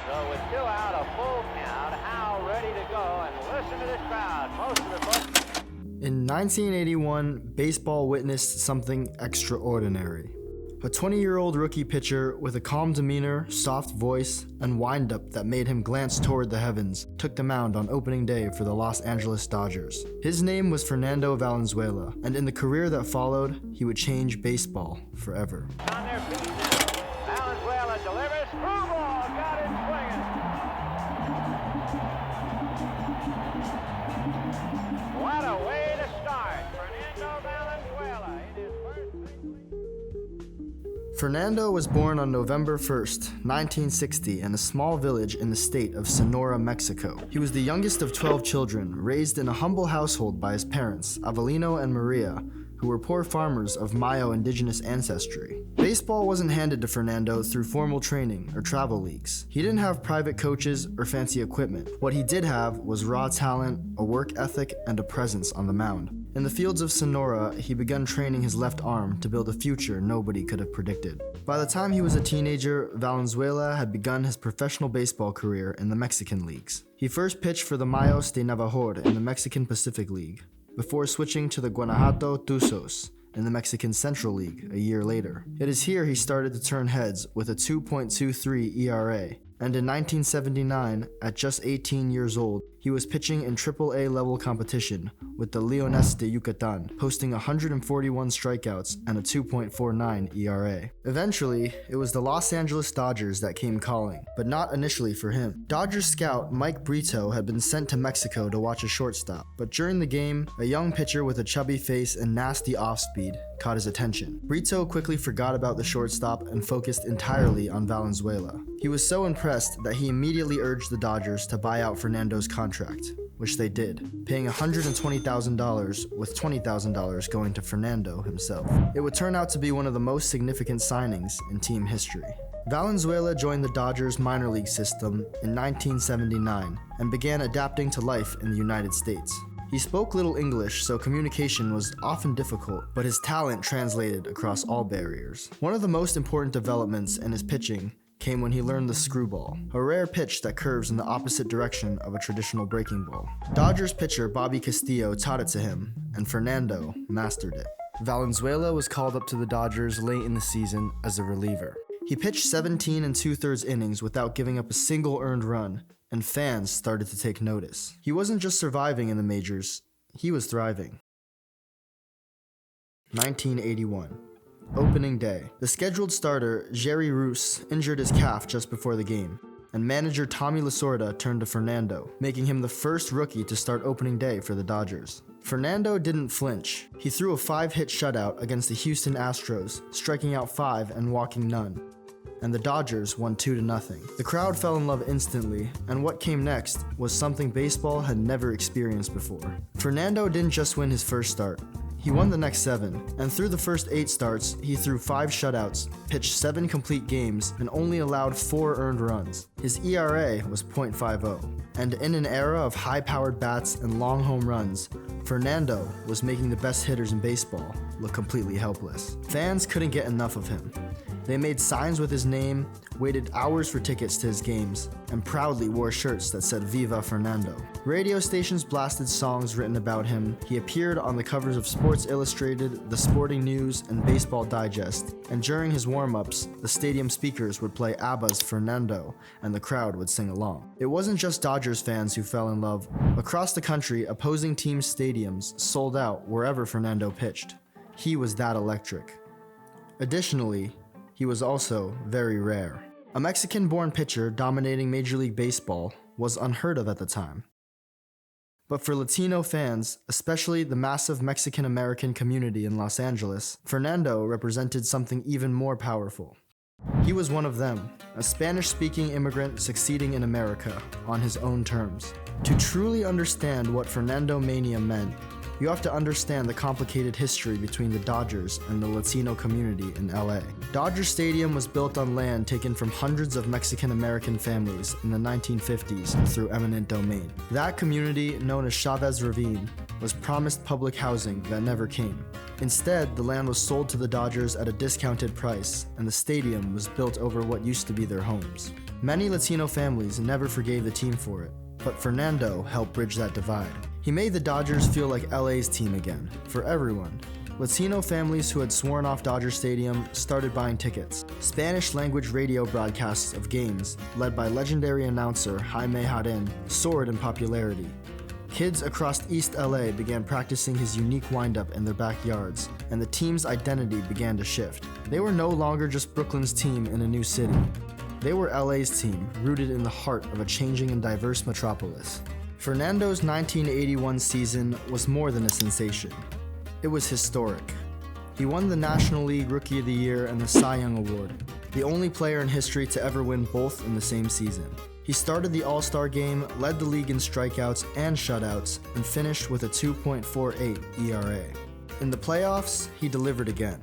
So with 2 out, a full count, Howe ready to go, and listen to this crowd. Most of the folks. In 1981, baseball witnessed something extraordinary. A 20-year-old rookie pitcher with a calm demeanor, soft voice, and windup that made him glance toward the heavens took the mound on opening day for the Los Angeles Dodgers. His name was Fernando Valenzuela, and in the career that followed, he would change baseball forever. On their feet now. Valenzuela delivers. Screwball got it swinging. What a way to start. Fernando Valenzuela in his first big league. Fernando was born on November 1st, 1960, in a small village in the state of Sonora, Mexico. He was the youngest of 12 children, raised in a humble household by his parents, Avelino and Maria, who were poor farmers of Mayo indigenous ancestry. Baseball wasn't handed to Fernando through formal training or travel leagues. He didn't have private coaches or fancy equipment. What he did have was raw talent, a work ethic, and a presence on the mound. In the fields of Sonora, he began training his left arm to build a future nobody could have predicted. By the time he was a teenager, Valenzuela had begun his professional baseball career in the Mexican leagues. He first pitched for the Mayos de Navajor in the Mexican Pacific League, before switching to the Guanajuato Tuzos in the Mexican Central League a year later. It is here he started to turn heads with a 2.23 ERA, and in 1979, at just 18 years old, he was pitching in AAA level competition with the Leones de Yucatan, posting 141 strikeouts and a 2.49 ERA. Eventually, it was the Los Angeles Dodgers that came calling, but not initially for him. Dodgers scout Mike Brito had been sent to Mexico to watch a shortstop, but during the game, a young pitcher with a chubby face and nasty off-speed caught his attention. Brito quickly forgot about the shortstop and focused entirely on Valenzuela. He was so impressed that he immediately urged the Dodgers to buy out Fernando's contract, which they did, paying $120,000 with $20,000 going to Fernando himself. It would turn out to be one of the most significant signings in team history. Valenzuela joined the Dodgers minor league system in 1979 and began adapting to life in the United States. He spoke little English, so communication was often difficult, but his talent translated across all barriers. One of the most important developments in his pitching came when he learned the screwball, a rare pitch that curves in the opposite direction of a traditional breaking ball. Dodgers pitcher Bobby Castillo taught it to him, and Fernando mastered it. Valenzuela was called up to the Dodgers late in the season as a reliever. He pitched 17 2/3 innings without giving up a single earned run, and fans started to take notice. He wasn't just surviving in the majors, he was thriving. 1981. Opening day. The scheduled starter, Jerry Roos, injured his calf just before the game, and manager Tommy Lasorda turned to Fernando, making him the first rookie to start opening day for the Dodgers. Fernando didn't flinch. He threw a 5-hit shutout against the Houston Astros, striking out 5 and walking none, and the Dodgers won 2-0. The crowd fell in love instantly, and what came next was something baseball had never experienced before. Fernando didn't just win his first start. He won the next 7, and through the first 8 starts, he threw 5 shutouts, pitched 7 complete games, and only allowed 4 earned runs. His ERA was .50, and in an era of high-powered bats and long home runs, Fernando was making the best hitters in baseball look completely helpless. Fans couldn't get enough of him. They made signs with his name, waited hours for tickets to his games, and proudly wore shirts that said Viva Fernando. Radio stations blasted songs written about him. He appeared on the covers of Sports Illustrated, The Sporting News, and Baseball Digest, and during his warm-ups, the stadium speakers would play ABBA's Fernando, and the crowd would sing along. It wasn't just Dodgers fans who fell in love. Across the country, opposing teams' stadiums sold out wherever Fernando pitched. He was that electric. Additionally, he was also very rare. A Mexican-born pitcher dominating Major League Baseball was unheard of at the time. But for Latino fans, especially the massive Mexican-American community in Los Angeles, Fernando represented something even more powerful. He was one of them, a Spanish-speaking immigrant succeeding in America on his own terms. To truly understand what Fernandomania meant, you have to understand the complicated history between the Dodgers and the Latino community in LA. Dodger Stadium was built on land taken from hundreds of Mexican-American families in the 1950s through eminent domain. That community, known as Chavez Ravine, was promised public housing that never came. Instead, the land was sold to the Dodgers at a discounted price, and the stadium was built over what used to be their homes. Many Latino families never forgave the team for it, but Fernando helped bridge that divide. He made the Dodgers feel like LA's team again, for everyone. Latino families who had sworn off Dodger Stadium started buying tickets. Spanish-language radio broadcasts of games, led by legendary announcer Jaime Ravine, soared in popularity. Kids across East LA began practicing his unique windup in their backyards, and the team's identity began to shift. They were no longer just Brooklyn's team in a new city. They were LA's team, rooted in the heart of a changing and diverse metropolis. Fernando's 1981 season was more than a sensation. It was historic. He won the National League Rookie of the Year and the Cy Young Award, the only player in history to ever win both in the same season. He started the All-Star game, led the league in strikeouts and shutouts, and finished with a 2.48 ERA. In the playoffs, he delivered again.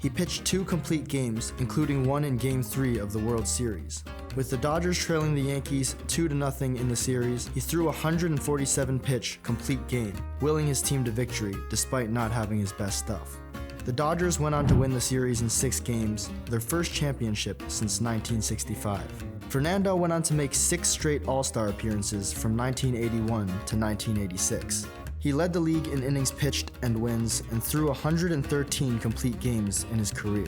He pitched 2 complete games, including one in Game 3 of the World Series. With the Dodgers trailing the Yankees 2-0 in the series, he threw a 147-pitch complete game, willing his team to victory despite not having his best stuff. The Dodgers went on to win the series in 6 games, their first championship since 1965. Fernando went on to make 6 straight All-Star appearances from 1981 to 1986. He led the league in innings pitched and wins and threw 113 complete games in his career,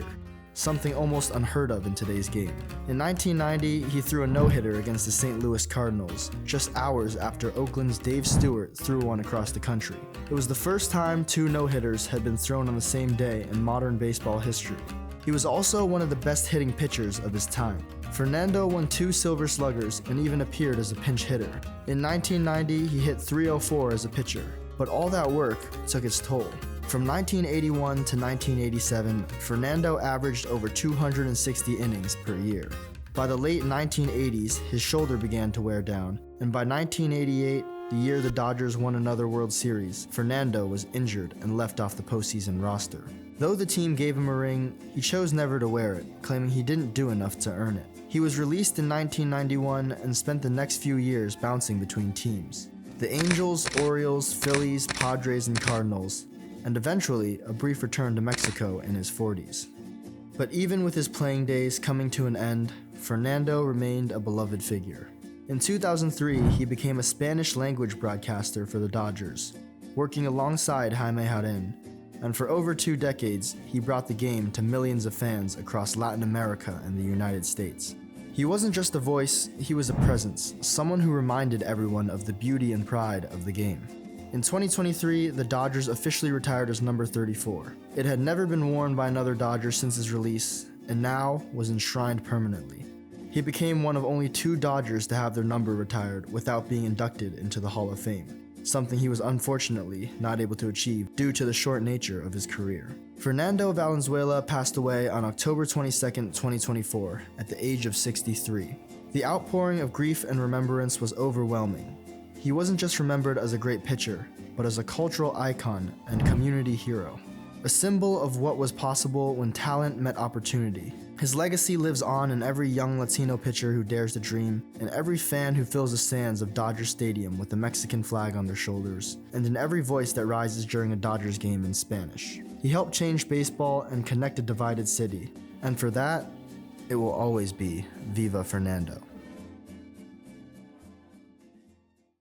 something almost unheard of in today's game. In 1990, he threw a no-hitter against the St. Louis Cardinals, just hours after Oakland's Dave Stewart threw one across the country. It was the first time 2 no-hitters had been thrown on the same day in modern baseball history. He was also one of the best hitting pitchers of his time. Fernando won 2 Silver Sluggers and even appeared as a pinch hitter. In 1990, he hit .304 as a pitcher, but all that work took its toll. From 1981 to 1987, Fernando averaged over 260 innings per year. By the late 1980s, his shoulder began to wear down, and by 1988, the year the Dodgers won another World Series, Fernando was injured and left off the postseason roster. Though the team gave him a ring, he chose never to wear it, claiming he didn't do enough to earn it. He was released in 1991 and spent the next few years bouncing between teams. The Angels, Orioles, Phillies, Padres, and Cardinals, and eventually a brief return to Mexico in his 40s. But even with his playing days coming to an end, Fernando remained a beloved figure. In 2003, he became a Spanish-language broadcaster for the Dodgers, working alongside Jaime Ravine, and for over 2 decades, he brought the game to millions of fans across Latin America and the United States. He wasn't just a voice, he was a presence, someone who reminded everyone of the beauty and pride of the game. In 2023, the Dodgers officially retired his number 34. It had never been worn by another Dodger since his release, and now was enshrined permanently. He became one of only 2 Dodgers to have their number retired without being inducted into the Hall of Fame, something he was unfortunately not able to achieve due to the short nature of his career. Fernando Valenzuela passed away on October 22, 2024, at the age of 63. The outpouring of grief and remembrance was overwhelming. He wasn't just remembered as a great pitcher, but as a cultural icon and community hero, a symbol of what was possible when talent met opportunity. His legacy lives on in every young Latino pitcher who dares to dream, in every fan who fills the stands of Dodger Stadium with the Mexican flag on their shoulders, and in every voice that rises during a Dodgers game in Spanish. He helped change baseball and connect a divided city, and for that, it will always be Viva Fernando.